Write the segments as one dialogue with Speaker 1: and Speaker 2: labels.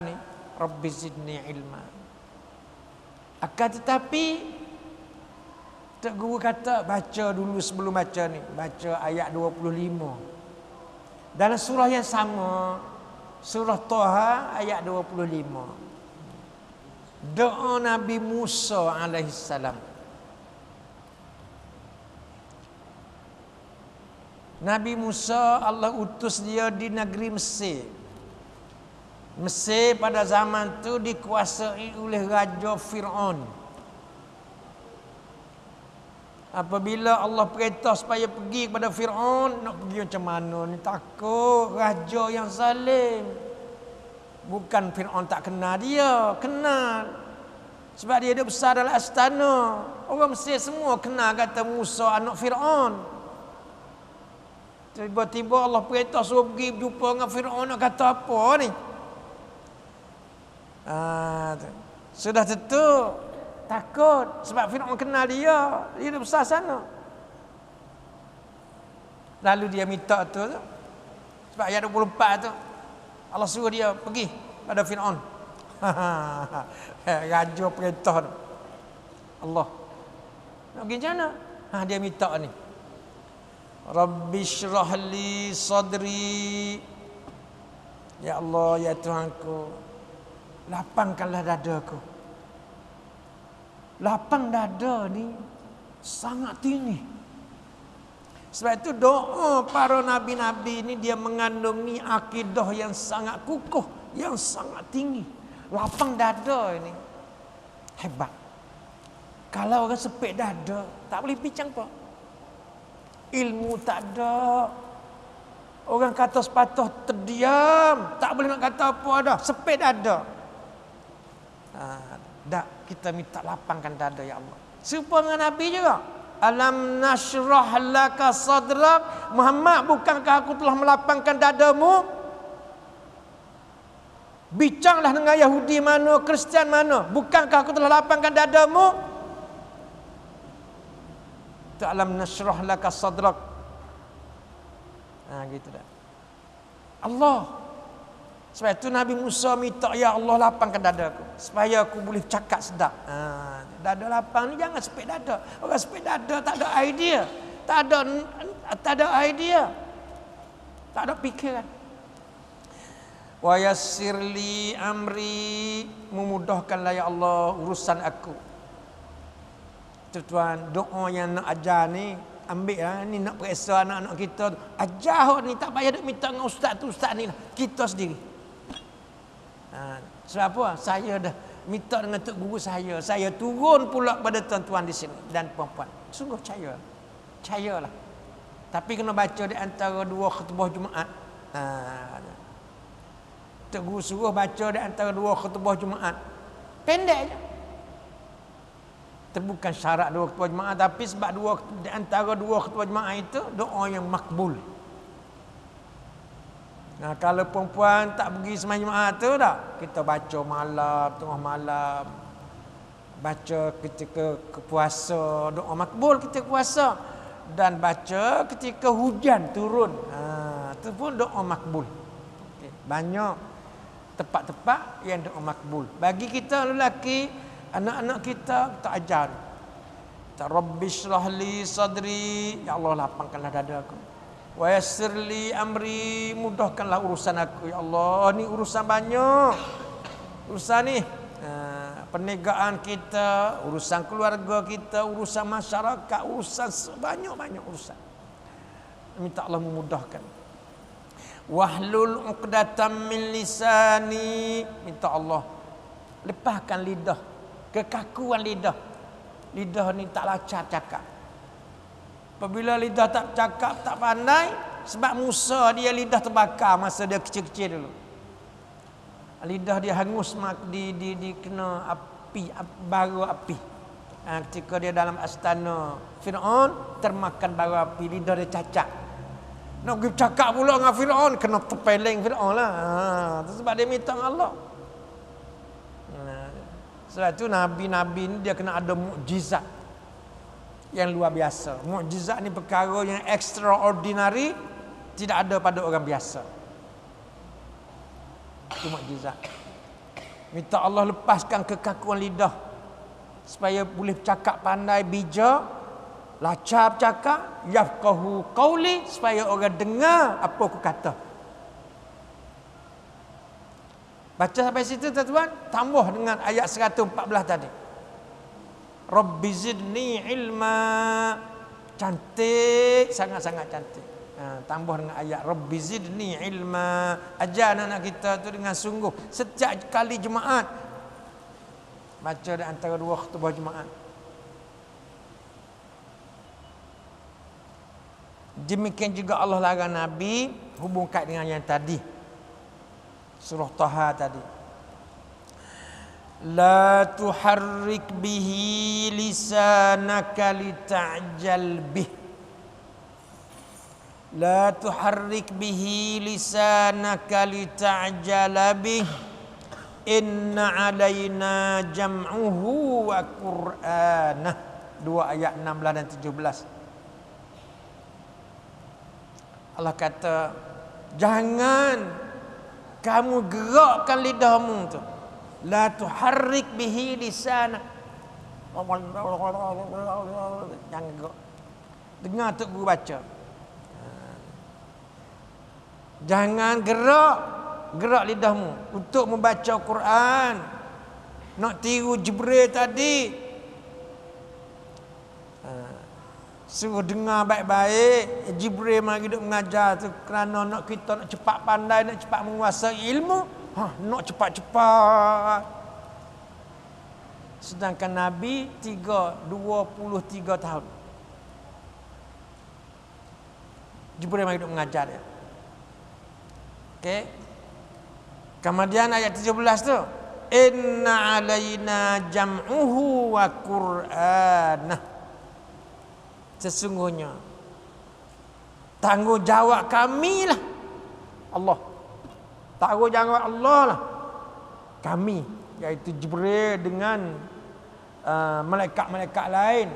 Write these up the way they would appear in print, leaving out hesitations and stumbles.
Speaker 1: ni, Rabbi zidni ilma. Akan tetapi Tok Guru kata baca dulu sebelum baca ni, baca ayat 25. Dalam surah yang sama, surah Taha ayat 25. Doa Nabi Musa alaihissalam. Nabi Musa Allah utus dia di negeri Mesir. Mesir pada zaman tu dikuasai oleh Raja Fir'aun. Apabila Allah perintah supaya pergi kepada Fir'aun, nak pergi macam mana ni? Takut raja yang zalim. Bukan Fir'aun tak kenal dia, kenal. Sebab dia ada besar dalam astana. Orang Mesir semua kenal kata Musa anak Fir'aun. Tiba-tiba Allah perintah suruh pergi berjumpa dengan Fir'aun, nak kata apa ni? Sudah tentu takut sebab Fir'aun kenal dia dah besar sana. Lalu dia minta tu sebab ayat 24 tu Allah suruh dia pergi pada Fir'aun. Raja perintah tu Allah nak pergi macam mana? Dia minta ni, Rabbi syrah li sadri, ya Allah ya Tuhanku, lapangkanlah dadaku. Lapang dada ni sangat tinggi. Sebab itu doa para nabi-nabi ni dia mengandungi akidah yang sangat kukuh, yang sangat tinggi. Lapang dada ini hebat. Kalau orang sepit dada, tak boleh bincang apa. Ilmu tak ada. Orang kata sepatah terdiam, tak boleh nak kata apa dah, sepit dada. Tak, kita minta lapangkan dada ya Allah. Serupa dengan Nabi juga. Alam nashrah laka sadrak. Muhammad, bukankah aku telah melapangkan dadamu? Bincanglah dengan Yahudi mana, Kristian mana. Bukankah aku telah lapangkan dadamu? Tu alam nashrah laka sadrak. Gitu dah. Allah. Sebab itu Nabi Musa minta, ya Allah lapangkan dadaku supaya aku boleh cakap sedap. Dada lapang ni jangan sepit dada. Orang sepit dada tak ada idea. Tak ada idea. Tak ada fikiran. Wa yassirli amri, memudahkanlah ya Allah urusan aku. Tuan, doa yang nak ajar ni ambil ni nak periksa anak-anak kita tu. Ajar ni tak payah nak minta dengan ustaz tu, ustaz ni lah. Kita sendiri. Sebab apa? Saya dah minta dengan Tok Guru saya. Saya turun pula pada tuan-tuan di sini dan puan-puan. Sungguh percayalah. Tapi kena baca di antara dua khutbah Jumaat. Tok Guru suruh baca di antara dua khutbah Jumaat. Pendek je. Itu bukan syarat dua khutbah Jumaat, tapi sebab di antara dua khutbah Jumaat itu doa yang makbul. Kalau perempuan tak pergi sembahyang Jumaat tu dah, kita baca malam, tengah malam. Baca ketika puasa, doa makbul ketika puasa. Dan baca ketika hujan turun. Itu pun doa makbul. Banyak tempat-tempat yang doa makbul. Bagi kita lelaki, anak-anak kita ajar. Rabbi syrah li sadri, ya Allah lapangkanlah dadaku. Wa yassirli amri, mudahkanlah urusan aku ya Allah. Ni urusan banyak. Urusan ni perniagaan kita, urusan keluarga kita, urusan masyarakat, urusan banyak urusan. Minta Allah memudahkan. Wahlul 'uqdatam min lisani, minta Allah lepaskan lidah, kekakuan lidah. Lidah ni tak lancar cakap. Apabila lidah tak cakap, tak pandai, sebab Musa dia lidah terbakar masa dia kecil-kecil dulu. Lidah dia hangus di kena api, bara api. Ketika dia dalam astana Fir'aun, termakan bara api, lidah dia cacat. Nak pergi cakap pula dengan Fir'aun, kena terpeleng Fir'aun lah. Sebab dia minta dengan Allah. Sebab itu Nabi-Nabi ni dia kena ada mukjizat yang luar biasa. Mukjizat ni perkara yang extraordinary, tidak ada pada orang biasa. Itu mukjizat. Minta Allah lepaskan kekakuan lidah supaya boleh cakap pandai, bijak, lancar bercakap, yafqahu qauli, supaya orang dengar apa aku kata. Baca sampai situ tuan-tuan, tambah dengan ayat 114 tadi. Rabbi zidni ilma. Cantik, sangat-sangat cantik. Tambah dengan ayat Rabbi zidni ilma. Ajar anak-anak kita tu dengan sungguh setiap kali Jumaat baca di antara dua khutbah Jumaat. Demikian juga Allah larang Nabi, hubungkan dengan yang tadi surah Taha tadi. La tuharrik bihi lisanaka lita'jal bih. La tuharrik bihi lisanaka lita'jala bih. Inna alaina jam'uhu wa qur'anah. 2 ayat 16 dan 17. Allah kata, jangan kamu gerakkan lidahmu tu. La tuharrik bihi lisanak. Jangan gerak. Dengar Tok Guru baca. Jangan gerak lidahmu untuk membaca Quran. Nak tiru Jibril tadi, suruh dengar baik-baik. Jibril mari duk mengajar tu kerana nak kita nak cepat pandai, nak cepat menguasai ilmu. Nak cepat-cepat. Sedangkan Nabi 23 tahun. Jibril mari duk mengajar dia. Okey. Kemudian ayat 17 tu, inna alaina jam'uhu wa qur'anah. Sesungguhnya tanggungjawab kami lah Allah. Tanggungjawab Allah lah kami, iaitu Jibril dengan malaikat-malaikat lain.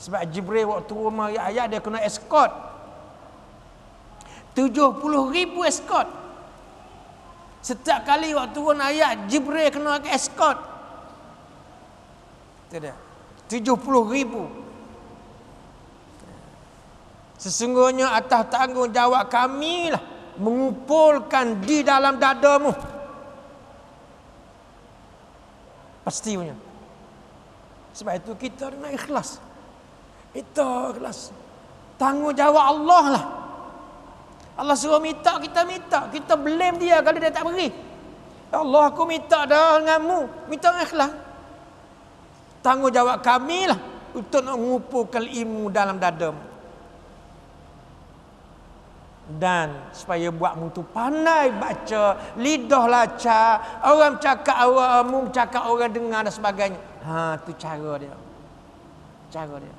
Speaker 1: Sebab Jibril waktu rumah ayat dia kena escort 70,000 escort. Setiap kali waktu turun ayat Jibril kena escort. Itu dia 70,000. Sesungguhnya atas tanggungjawab kami lah mengumpulkan di dalam dadamu. Pasti punya. Sebab itu kita kena ikhlas. Kita ikhlas. Tanggungjawab Allah lah. Allah suruh minta, kita minta. Kita blame dia kalau dia tak beri. Ya Allah, aku minta dah denganmu. Minta ikhlas. Tanggungjawab kami lah untuk nak mengumpulkan ilmu dalam dadamu. Dan supaya buatmu tu pandai baca, lidah lancar, orang cakap awakmu, cakap orang dengar dan sebagainya. Tu cara dia. Cara dia.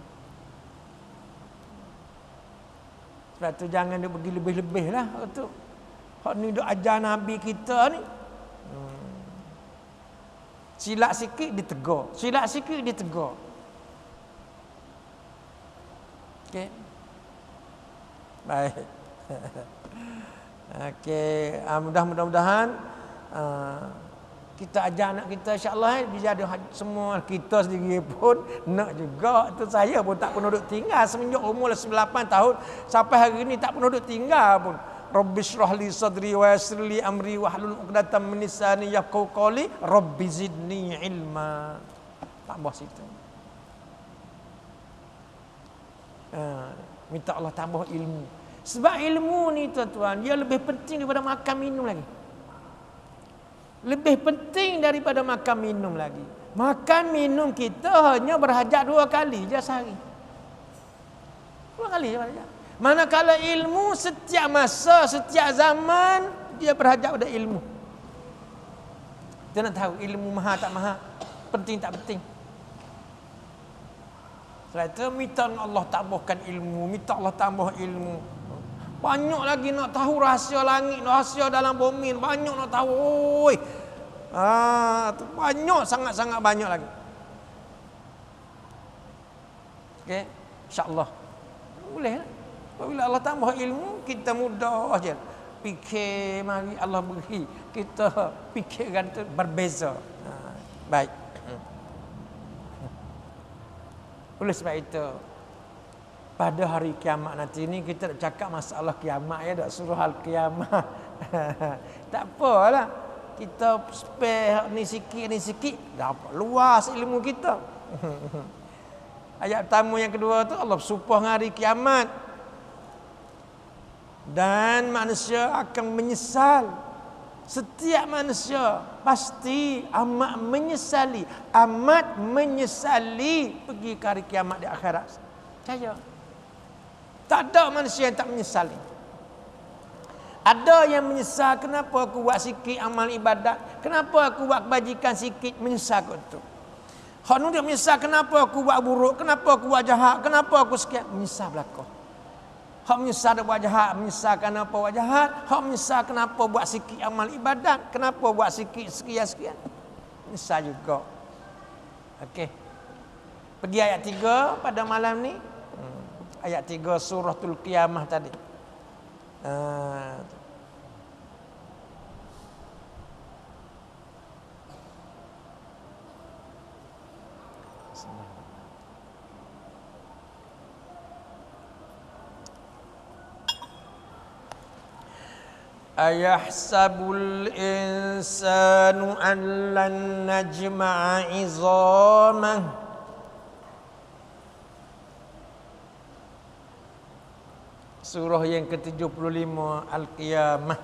Speaker 1: Sebab tu jangan dia pergi lebih-lebih lah. Hak ni duk ajar Nabi kita ni. Silap sikit ditegur. Silap sikit ditegur. Okey. Baik. Okey, mudah-mudahan kita ajar anak kita insya-Allah dia ada semua. Kita sendiri pun nak juga tu. Saya pun tak pernah duduk tinggal semenjak umur 8 tahun sampai hari ni tak pernah duduk tinggal pun. Rabbi shrah li sadri wa yassir li amri wahlul 'uqdatam min lisani yafqahu qawli rabbi zidni ilma. Tambah situ. Minta Allah tambah ilmu. Sebab ilmu ni tuan-tuan, dia lebih penting daripada makan minum lagi. Lebih penting daripada makan minum lagi. Makan minum kita hanya berhajat 2 kali je sehari. 2 kali je berhajat. Manakala ilmu setiap masa, setiap zaman dia berhajat pada ilmu. Dia nak tahu ilmu mahal tak mahal, penting tak penting. Setelah itu minta Allah tambahkan ilmu, minta Allah tambah ilmu. Banyak lagi nak tahu rahsia langit, rahsia dalam bumi, banyak nak tahu. Oi. Banyak, sangat-sangat banyak lagi. Okey, insya-Allah. Boleh lah. Apabila Allah tambah ilmu, kita mudah aja. Fikir mari Allah beri. kita fikirkan tu berbeza. Baik. Oleh sebab itu, pada hari kiamat nanti ni kita nak cakap masalah kiamat ya, tak suruh hal kiamat. Tak apalah. Kita spare ni sikit dapat luas ilmu kita. Ayat pertama yang kedua tu Allah bersumpah dengan hari kiamat. Dan manusia akan menyesal. Setiap manusia pasti amat menyesali pergi ke hari kiamat di akhirat. Percaya. Tak ada manusia yang tak menyesali. Ada yang menyesal, kenapa aku buat sikit amal ibadat, kenapa aku buat kebajikan sikit, menyesal kot tu. Hak nu dia menyesal, kenapa aku buat buruk, kenapa aku buat jahat, kenapa aku sekian, menyesal belaka. Hak menyesal dak buat jahat, menyesal kenapa buat jahat, hak menyesal kenapa buat sikit amal ibadat, kenapa buat sikit sekian-sekian, menyesal juga. Okey. Pergi ayat 3 pada malam ni. Ayat 3 suratul Qiyamah tadi. Ayahsabul insanu an lan najma'a izamah. Surah yang ke-75 Al-Qiyamah.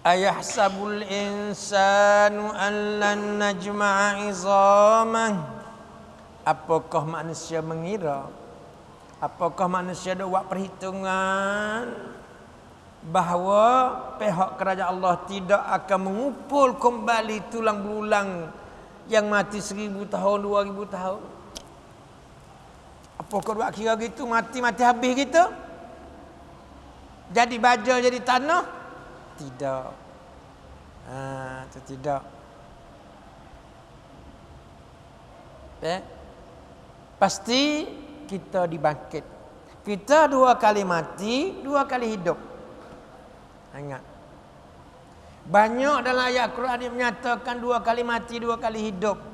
Speaker 1: Ayahsabul insanu an lan najma'a izamah. Apakah manusia mengira? Apakah manusia dah buat perhitungan bahawa pihak kerajaan Allah tidak akan mengumpul kembali tulang belulang yang mati 1000 tahun, 2000 tahun? Apa kau buat kira gitu, mati habis gitu? Jadi baja, jadi tanah? Tidak. Itu tidak. Pasti kita dibangkit. Kita 2 kali mati, 2 kali hidup. Ingat. Banyak dalam ayat Quran yang menyatakan 2 kali mati, 2 kali hidup.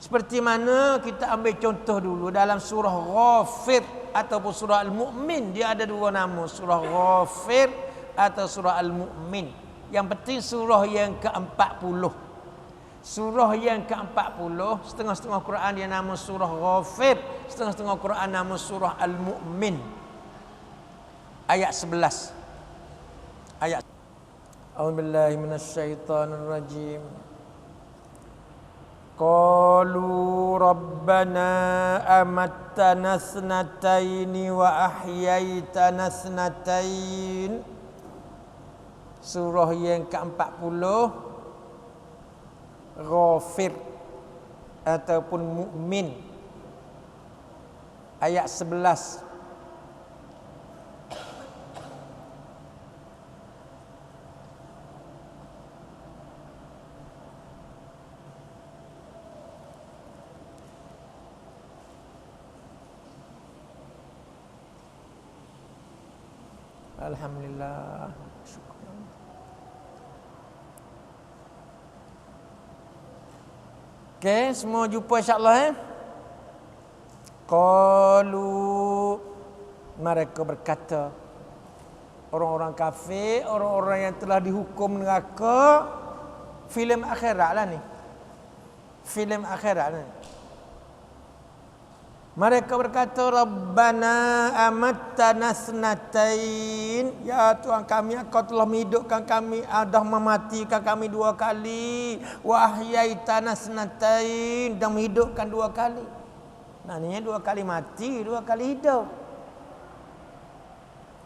Speaker 1: Seperti mana kita ambil contoh dulu dalam surah Ghafir ataupun surah Al-Mu'min. Dia ada 2 nama, surah Ghafir atau surah Al-Mu'min. Yang penting surah yang ke-40. Surah yang ke-40, setengah-setengah Quran dia nama surah Ghafir, setengah-setengah Quran nama surah Al-Mu'min. Ayat 11. Ayat A'udzubillahi minasyaitonirrajim. Qalu rabbana amattana thnataini wa ahyaitana thnatain. Surah yang ke-40 Ghafir ataupun Mu'min. Ayat 11. Alhamdulillah. Okey, semua jumpa insya-Allah Qalu, mereka berkata, orang-orang kafir, orang-orang yang telah dihukum neraka, filem akhirat lah ni. Filem akhirat lah ni. Mereka berkata, Rabbana amattana thnatain. Ya Tuhan kami, Engkau telah menghidupkan kami, dah mematikan kami 2 kali. Wa ahyaitana thnatain, dan menghidupkan 2 kali. Maknanya 2 kali mati, 2 kali hidup.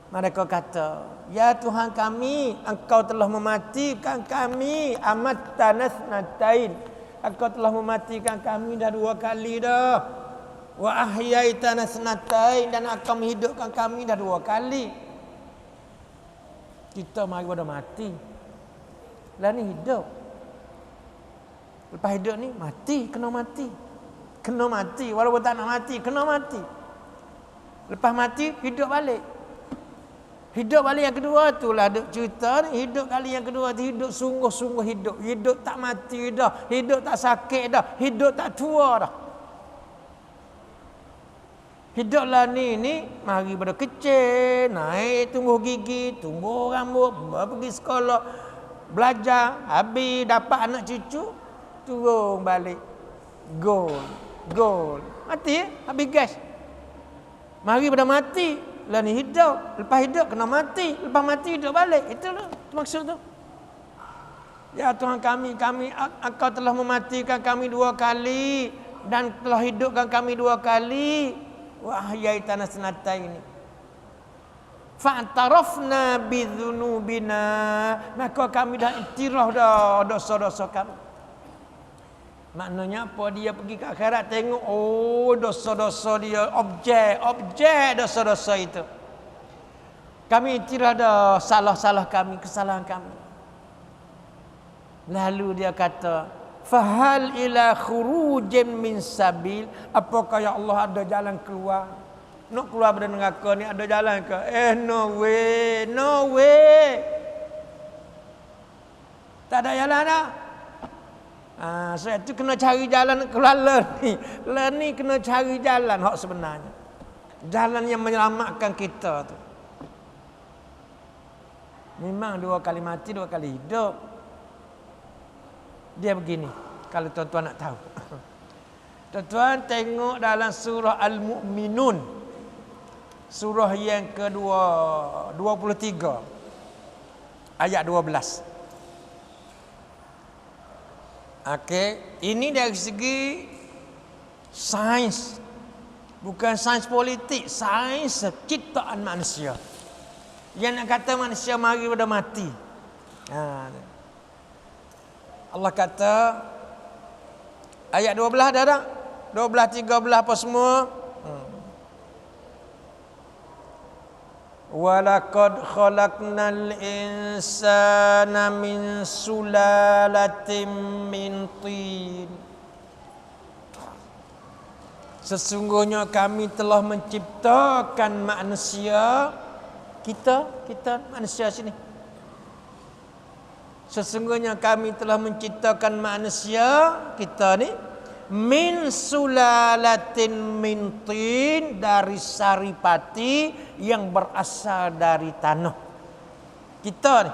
Speaker 1: Mereka kata, ya Tuhan kami, Engkau telah mematikan kami, amattana thnatain. Engkau telah mematikan kami dah 2 kali dah. Wa ahyaitana thnatain, dan akan menghidupkan kami dah 2 kali. Kita mari pada mati. Lah ni hidup. Lepas hidup ni mati, kena mati. Kena mati, walaupun tak nak mati, kena mati. Lepas mati hidup balik. Hidup balik yang kedua itulah duk cerita ni. Hidup kali yang kedua tu hidup sungguh-sungguh hidup. Hidup tak mati dah, hidup tak sakit dah, hidup tak tua dah. Hiduplah ni mari pada kecil, naik tumbuh gigi, tumbuh rambut, pergi sekolah, belajar, habis dapat anak cucu, turun balik. Gol. Mati habis gas. Mari pada mati, lah ni hidup, lepas hidup kena mati, lepas mati hidup balik. Itulah maksud tu. Ya Tuhan kami, Engkau telah mematikan kami 2 kali dan telah hidupkan kami 2 kali. Wa ahyaitana sanatain ini. Fa'tarafna bidzunubina, maka kami dah iktiraf dah dosa-dosa kami. Maknanya apa? Dia pergi ke akhirat tengok, oh dosa-dosa dia, objek dosa-dosa itu. Kami iktiraf dah salah-salah kami, kesalahan kami. Lalu dia kata, fahal ila khurujin min sabil, apakah ya Allah ada jalan keluar? Nak keluar dari neraka ni ada jalan ke? No way. Tak ada jalan dah. Sebab tu kena cari jalan keluar ni kena cari jalan hak sebenarnya. Jalan yang menyelamatkan kita tu. Memang 2 kali mati, 2 kali hidup. Dia begini, kalau tuan-tuan nak tahu. Tuan-tuan tengok dalam surah Al-Mu'minun. Surah yang kedua, 23. Ayat 12. Okey, ini dari segi sains. Bukan sains politik, sains ciptaan manusia. Yang nak kata manusia mari pada mati. Allah kata ayat 12 dah tak? 12, 13 apa semua? Walaqad khalaqnal insana min sulalatin min tin. Sesungguhnya kami telah menciptakan manusia, kita manusia sini. Sesungguhnya kami telah menciptakan manusia, kita ni, min sulalatin min tin, dari saripati yang berasal dari tanah. Kita ni.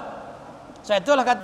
Speaker 1: Saya itulah kata